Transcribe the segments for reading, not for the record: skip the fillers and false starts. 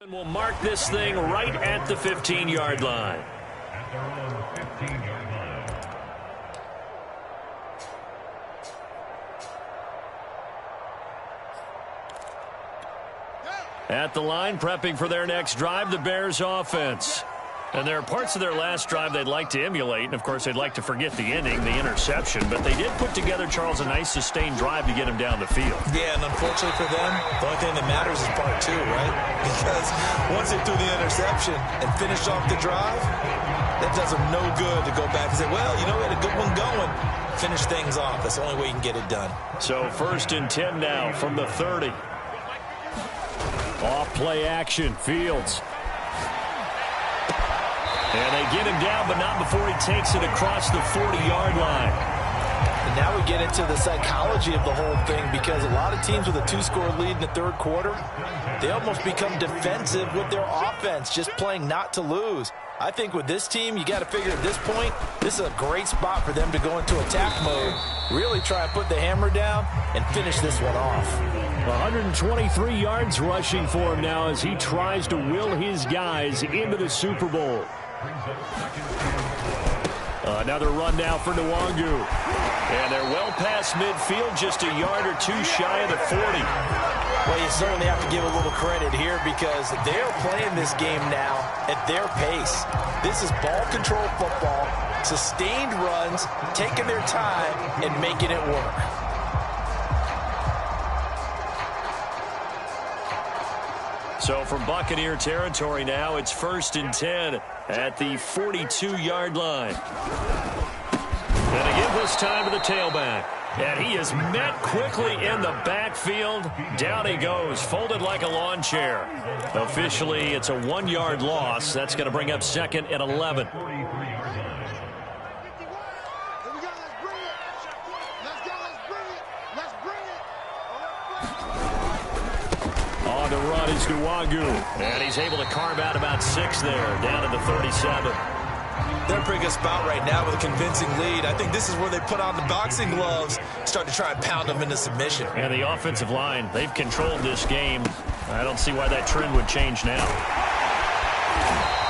And we'll mark this thing right at the 15-yard line. At their own 15-yard line. At the line, prepping for their next drive, the Bears offense. And there are parts of their last drive they'd like to emulate, and, of course, they'd like to forget the ending, the interception. But they did put together, Charles, a nice sustained drive to get him down the field. Yeah, and unfortunately for them, the only thing that matters is part two, right? Because once they threw the interception and finished off the drive, that does them no good to go back and say, well, you know, we had a good one going. Finish things off. That's the only way you can get it done. So 1st and 10 now from the 30. Off play action, Fields. And they get him down, but not before he takes it across the 40-yard line. And now we get into the psychology of the whole thing, because a lot of teams with a 2-score lead in the third quarter, they almost become defensive with their offense, just playing not to lose. I think with this team, you got to figure at this point, this is a great spot for them to go into attack mode, really try and put the hammer down and finish this one off. 123 yards rushing for him now as he tries to will his guys into the Super Bowl. Another run now for Nwangu. And they're well past midfield, just a yard or two shy of the 40. Well, you certainly have to give a little credit here, because they're playing this game now at their pace. This is ball control football, sustained runs, taking their time and making it work. So from Buccaneer territory now, it's 1st and 10 at the 42-yard line. And again this time to the tailback. And he is met quickly in the backfield. Down he goes, folded like a lawn chair. Officially, it's a 1-yard loss. That's going to bring up 2nd and 11. On the run is Nwangu. And he's able to carve out about 6 there, down to the 37. They're in a pretty good spot right now with a convincing lead. I think this is where they put on the boxing gloves, start to try and pound them into submission. And the offensive line, they've controlled this game. I don't see why that trend would change now.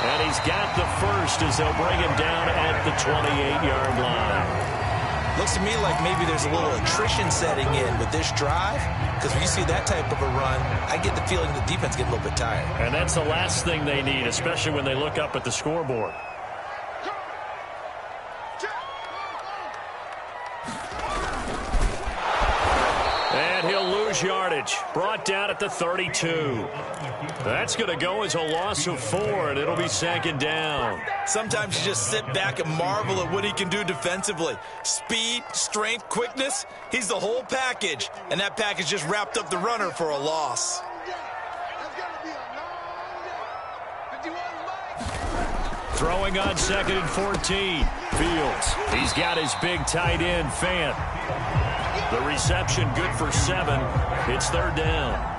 And he's got the first as they'll bring him down at the 28-yard line. Looks to me like maybe there's a little attrition setting in with this drive, because when you see that type of a run, I get the feeling the defense gets a little bit tired. And that's the last thing they need, especially when they look up at the scoreboard. And he'll lose yardage. Brought down at the 32. That's going to go as a loss of 4, and it'll be 2nd down. Sometimes you just sit back and marvel at what he can do defensively. Speed, strength, quickness, he's the whole package. And that package just wrapped up the runner for a loss. Throwing on 2nd and 14. Fields. He's got his big tight end, Fant. The reception good for 7. It's 3rd down.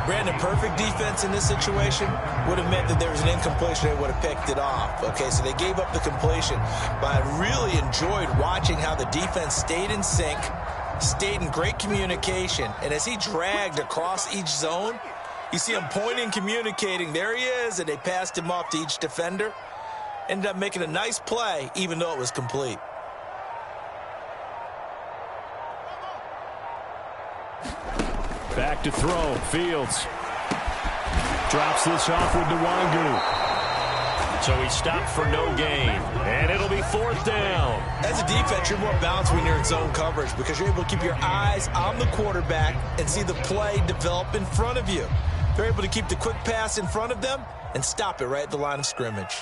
Brandon, perfect defense in this situation would have meant that there was an incompletion. They would have picked it off. Okay, so they gave up the completion. But I really enjoyed watching how the defense stayed in sync, stayed in great communication. And as he dragged across each zone, you see him pointing, communicating. There he is, and they passed him off to each defender. Ended up making a nice play, even though it was complete. Back to throw. Fields drops this off with Nwangu. So he stopped for no gain. And it'll be 4th down. As a defense, you're more balanced when you're in zone coverage, because you're able to keep your eyes on the quarterback and see the play develop in front of you. They're able to keep the quick pass in front of them and stop it right at the line of scrimmage.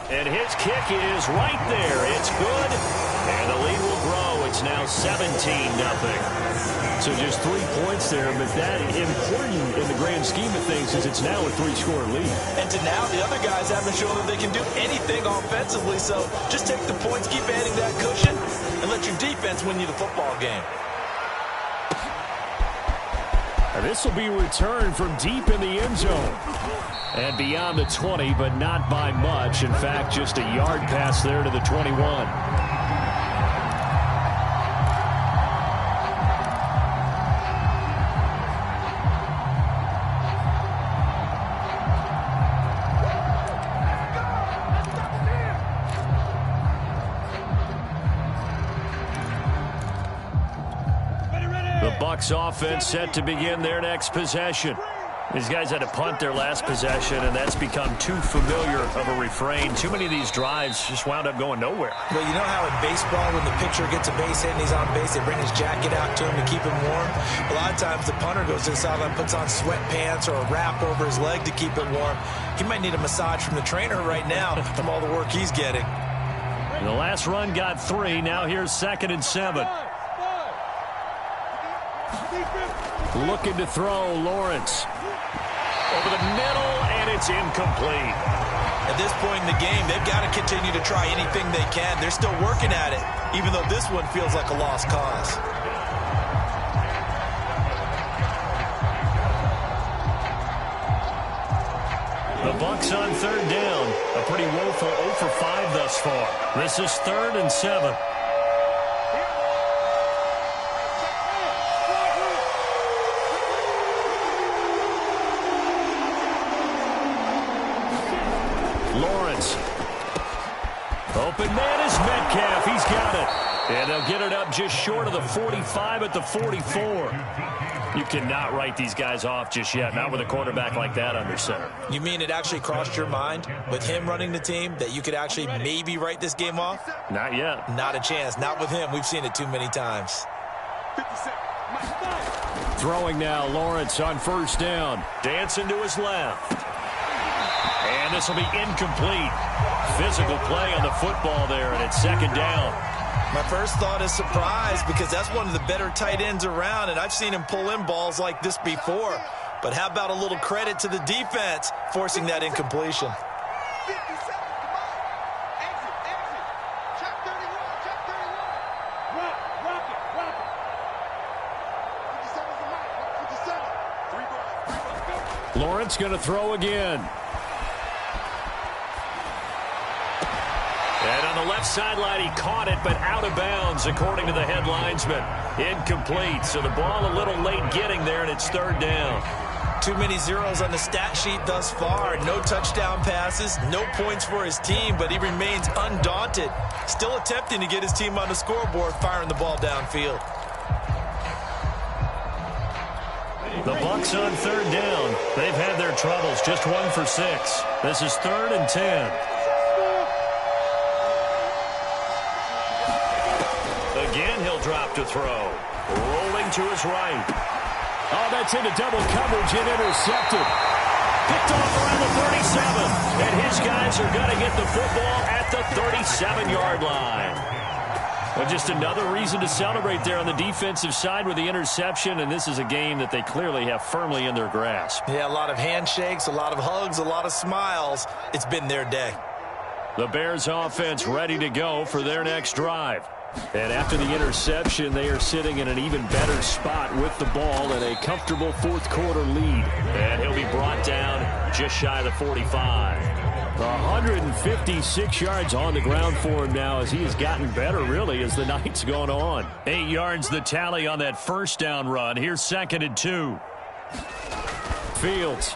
And his kick is right there. It's good. And the lead will grow. It's now 17-0. So just 3 points there, but that important in the grand scheme of things is it's now a 3-score lead. And to now, the other guys haven't shown that they can do anything offensively. So just take the points, keep adding that cushion, and let your defense win you the football game. This will be returned from deep in the end zone. And beyond the 20, but not by much. In fact, just a yard pass there to the 21. Bucs offense set to begin their next possession. These guys had to punt their last possession, and that's become too familiar of a refrain. Too many of these drives just wound up going nowhere. Well, you know how in baseball, when the pitcher gets a base hit and he's on base, they bring his jacket out to him to keep him warm? A lot of times the punter goes to the sideline, puts on sweatpants or a wrap over his leg to keep it warm. He might need a massage from the trainer right now from all the work he's getting. The last run got 3. Now here's 2nd and 7. Looking to throw, Lawrence. Over the middle, and it's incomplete. At this point in the game, they've got to continue to try anything they can. They're still working at it, even though this one feels like a lost cause. The Bucs on 3rd down. A pretty woeful 0 for 5 thus far. This is 3rd and 7. Lawrence. Open man is Metcalf. He's got it. And they'll get it up just short of the 45 at the 44. You cannot write these guys off just yet, not with a quarterback like that under center. You mean it actually crossed your mind with him running the team that you could actually maybe write this game off? Not yet. Not a chance. Not with him. We've seen it too many times. Throwing now, Lawrence on 1st down. Dancing to his left. And this will be incomplete. Physical play on the football there, and it's 2nd down. My first thought is surprise, because that's one of the better tight ends around, and I've seen him pull in balls like this before. But how about a little credit to the defense forcing that incompletion? Lawrence going to throw again. And on the left sideline, he caught it, but out of bounds, according to the head linesman. Incomplete, so the ball a little late getting there, and it's 3rd down. Too many zeros on the stat sheet thus far. No touchdown passes, no points for his team, but he remains undaunted. Still attempting to get his team on the scoreboard, firing the ball downfield. The Bucs on 3rd down. They've had their troubles, just 1 for 6. This is 3rd and 10. Again, he'll drop to throw. Rolling to his right. Oh, that's into double coverage and intercepted. Picked off around the 37. And his guys are going to get the football at the 37-yard line. Well, just another reason to celebrate there on the defensive side with the interception, and this is a game that they clearly have firmly in their grasp. Yeah, a lot of handshakes, a lot of hugs, a lot of smiles. It's been their day. The Bears offense ready to go for their next drive. And after the interception, they are sitting in an even better spot with the ball and a comfortable 4th quarter lead. And he'll be brought down just shy of the 45. 156 yards on the ground for him now as he has gotten better, really, as the night's gone on. 8 yards the tally on that 1st down run. Here's 2nd and 2. Fields.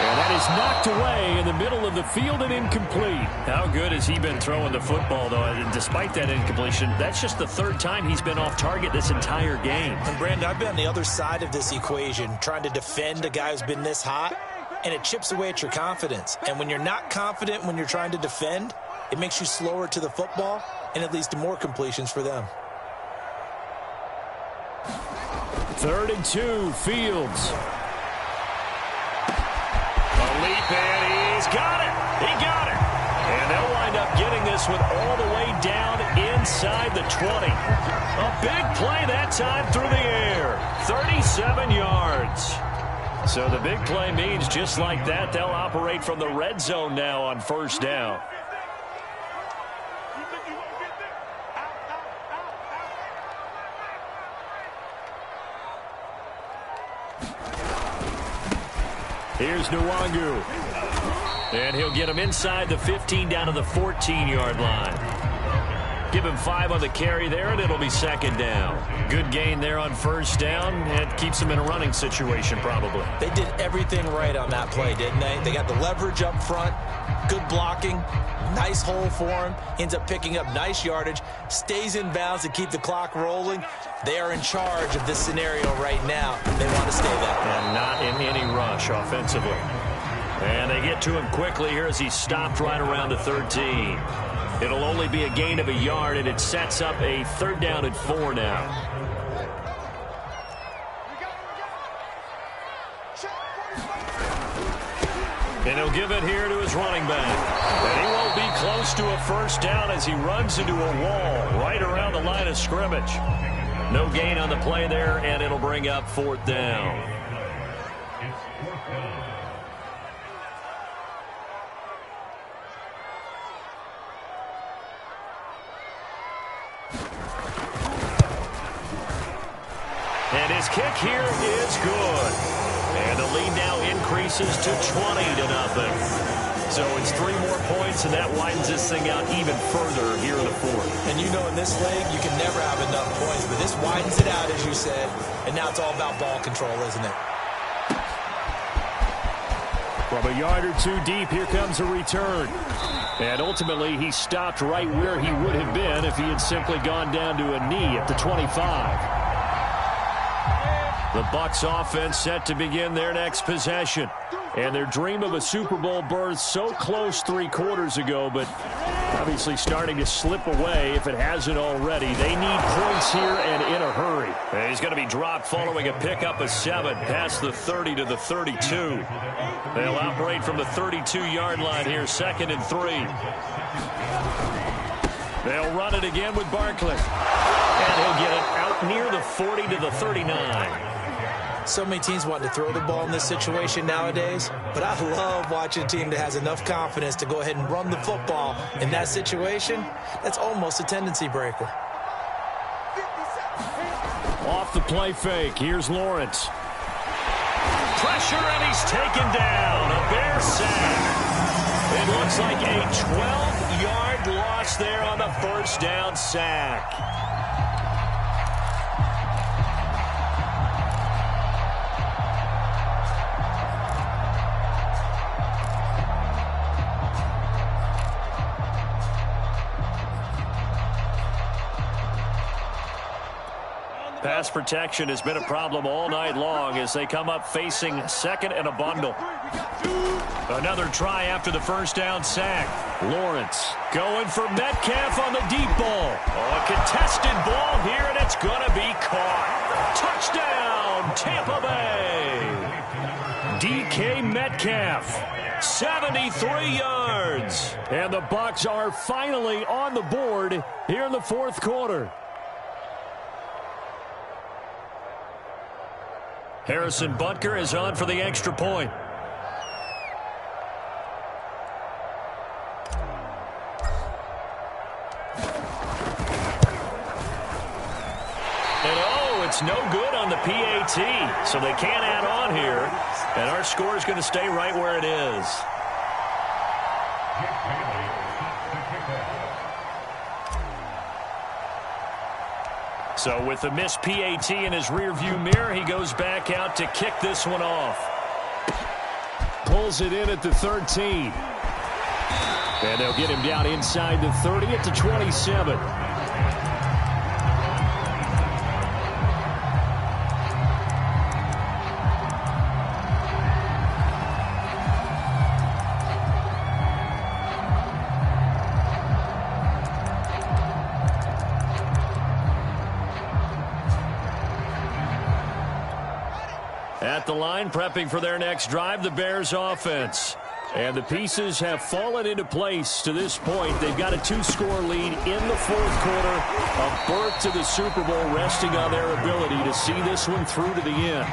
And that is knocked away in the middle of the field and incomplete. How good has he been throwing the football, though? And despite that incompletion, that's just the 3rd time he's been off target this entire game. And, Brandon, I've been on the other side of this equation, trying to defend a guy who's been this hot, and it chips away at your confidence. And when you're not confident when you're trying to defend, it makes you slower to the football, and it leads to more completions for them. 3rd and 2, Fields. Leap, and he's got it. He got it. And they'll wind up getting this one all the way down inside the 20. A big play that time through the air. 37 yards. So the big play means just like that, they'll operate from the red zone now on 1st down. Here's Nwangu. And he'll get him inside the 15 down to the 14-yard line. Give him 5 on the carry there, and it'll be second down. Good gain there on first down. It keeps him in a running situation, probably. They did everything right on that play, didn't they? They got the leverage up front, good blocking, nice hole for him, ends up picking up nice yardage, stays in bounds to keep the clock rolling. They are in charge of this scenario right now. They want to stay that way. And not in any rush offensively. And they get to him quickly here as he's stopped right around the 13. It'll only be a gain of a yard, and it sets up a 3rd down and 4 now. And he'll give it here to his running back. And he won't be close to a first down as he runs into a wall right around the line of scrimmage. No gain on the play there, and it'll bring up 4th down. And his kick here is good. And the lead now increases to 20-0. So it's 3 more points, and that widens this thing out even further here in the 4th. And you know in this league, you can never have enough points, but this widens it out, as you said, and now it's all about ball control, isn't it? From a yard or 2 deep, here comes a return. And ultimately, he stopped right where he would have been if he had simply gone down to a knee at the 25. The Bucs offense set to begin their next possession. And their dream of a Super Bowl berth so close 3 quarters ago, but obviously starting to slip away if it hasn't already. They need points here and in a hurry. And he's going to be dropped following a pickup of 7 past the 30 to the 32. They'll operate from the 32-yard line here, 2nd and 3. They'll run it again with Barkley. And he'll get it out near the 40 to the 39. So many teams want to throw the ball in this situation nowadays, but I love watching a team that has enough confidence to go ahead and run the football in that situation. That's almost a tendency breaker. Off the play fake, here's Lawrence. Pressure, and he's taken down. A Bear sack. It looks like a 12-yard loss there on the first down sack. Pass protection has been a problem all night long as they come up facing 2nd and a bundle. Another try after the first down sack. Lawrence going for Metcalf on the deep ball. Oh, a contested ball here, and it's going to be caught. Touchdown, Tampa Bay. DK Metcalf, 73 yards. And the Bucs are finally on the board here in the 4th quarter. Harrison Butker is on for the extra point. And oh, it's no good on the PAT, so they can't add on here. And our score is going to stay right where it is. So with the missed PAT in his rearview mirror, he goes back out to kick this one off. Pulls it in at the 13. And they'll get him down inside the 30 at the 27. At the line, prepping for their next drive, the Bears offense. And the pieces have fallen into place to this point. They've got a 2-score lead in the 4th quarter. A berth to the Super Bowl resting on their ability to see this one through to the end.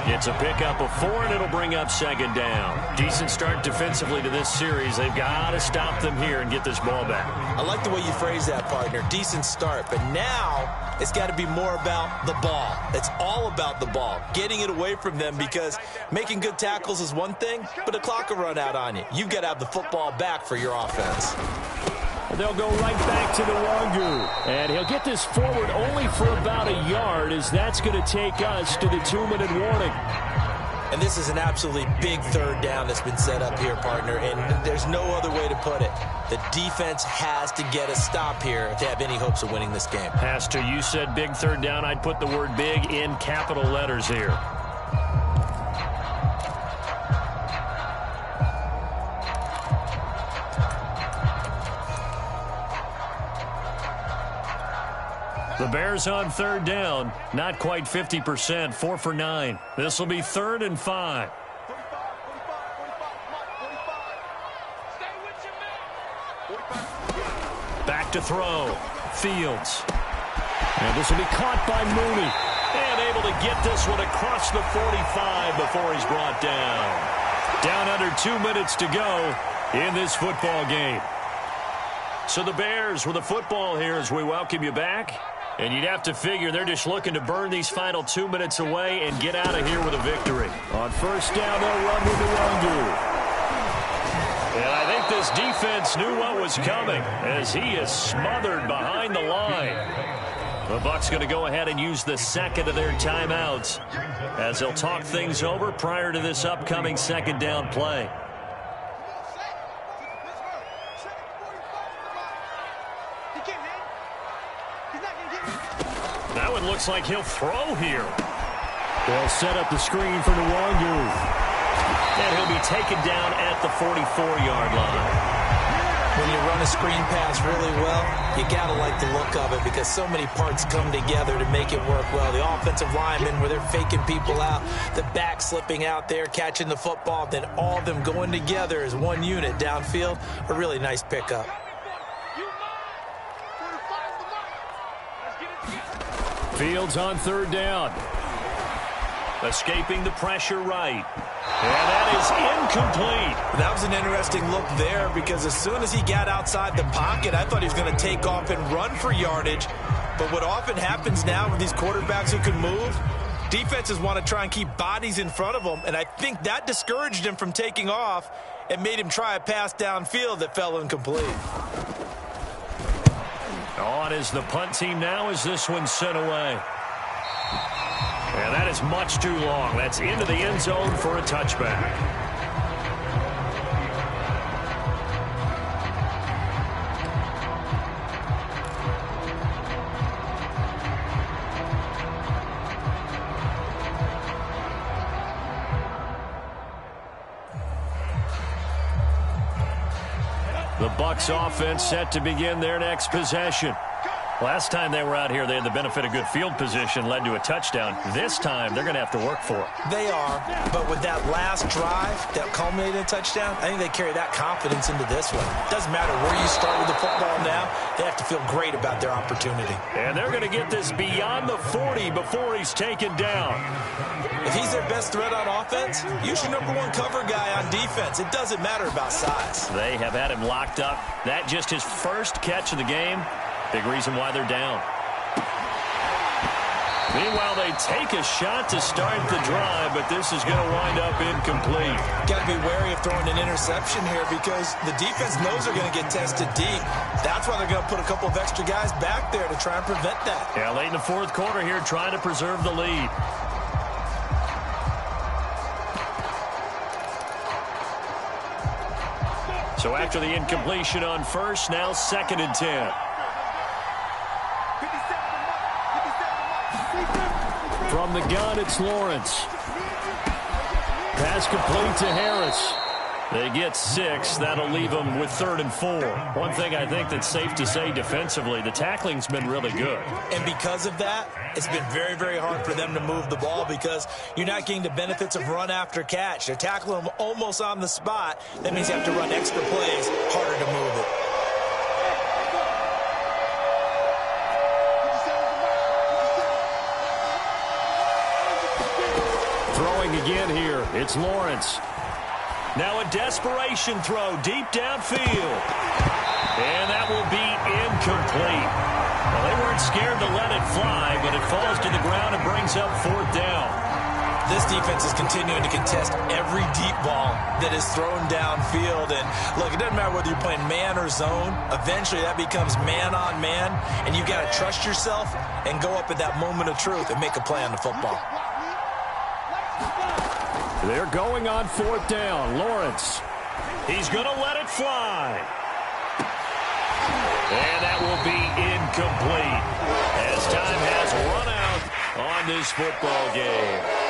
It's a pickup of 4, and it'll bring up 2nd down. Decent start defensively to this series. They've got to stop them here and get this ball back. I like the way you phrase that, partner. Decent start, but now it's got to be more about the ball. It's all about the ball, getting it away from them, because making good tackles is one thing, but the clock will run out on you. You've got to have the football back for your offense. They'll go right back to the Wangu. And he'll get this forward only for about a yard, as that's going to take us to the 2-minute warning. And this is an absolutely big third down that's been set up here, partner, and there's no other way to put it. The defense has to get a stop here if they have any hopes of winning this game. Has to. You said big third down. I'd put the word big in capital letters here. The Bears on third down, not quite 50%, 4 for 9. This will be 3rd and 5. Back to throw. Fields. And this will be caught by Mooney. And able to get this one across the 45 before he's brought down. Down under 2 minutes to go in this football game. So the Bears with the football here as we welcome you back. And you'd have to figure they're just looking to burn these final 2 minutes away and get out of here with a victory. On first down, they'll run with the Wangu. And I think this defense knew what was coming as he is smothered behind the line. The Bucs going to go ahead and use the second of their timeouts as they'll talk things over prior to this upcoming second down play. That one looks like he'll throw here. They'll set up the screen for Nwangu. And he'll be taken down at the 44-yard line. When you run a screen pass really well, you got to like the look of it because so many parts come together to make it work well. The offensive linemen, where they're faking people out, the back slipping out there, catching the football, then all of them going together as one unit downfield. A really nice pickup. Fields on third down. Escaping the pressure right. And that is incomplete. That was an interesting look there because as soon as he got outside the pocket, I thought he was going to take off and run for yardage. But what often happens now with these quarterbacks who can move, defenses want to try and keep bodies in front of them, and I think that discouraged him from taking off and made him try a pass downfield that fell incomplete. On is the punt team now as this one's sent away. And that is much too long. That's into the end zone for a touchback. The Bucs offense set to begin their next possession. Last time they were out here, they had the benefit of good field position, led to a touchdown. This time, they're going to have to work for it. They are, but with that last drive that culminated in a touchdown, I think they carry that confidence into this one. Doesn't matter where you start with the football now, they have to feel great about their opportunity. And they're going to get this beyond the 40 before he's taken down. If he's their best threat on offense, use your #1 cover guy on defense. It doesn't matter about size. They have had him locked up. That just his first catch of the game. Big reason why they're down. Meanwhile, they take a shot to start the drive, but this is going to wind up incomplete. Got to be wary of throwing an interception here because the defense knows they're going to get tested deep. That's why they're going to put a couple of extra guys back there to try and prevent that. Yeah, late in the fourth quarter here, trying to preserve the lead. So after the incompletion on first, now 2nd and 10. From the gun, it's Lawrence. Pass complete to Harris. They get 6. That'll leave them with 3rd and 4. One thing I think that's safe to say defensively, the tackling's been really good. And because of that, it's been very, very hard for them to move the ball because you're not getting the benefits of run after catch. They're tackling them almost on the spot. That means you have to run extra plays, harder to move it. Throwing again here, it's Lawrence. Now a desperation throw deep downfield. And that will be incomplete. Well, they weren't scared to let it fly, but it falls to the ground and brings up 4th down. This defense is continuing to contest every deep ball that is thrown downfield. And, look, it doesn't matter whether you're playing man or zone. Eventually, that becomes man-on-man, and you've got to trust yourself and go up at that moment of truth and make a play on the football. They're going on 4th down. Lawrence. He's going to let it fly. And that will be incomplete as time has run out on this football game.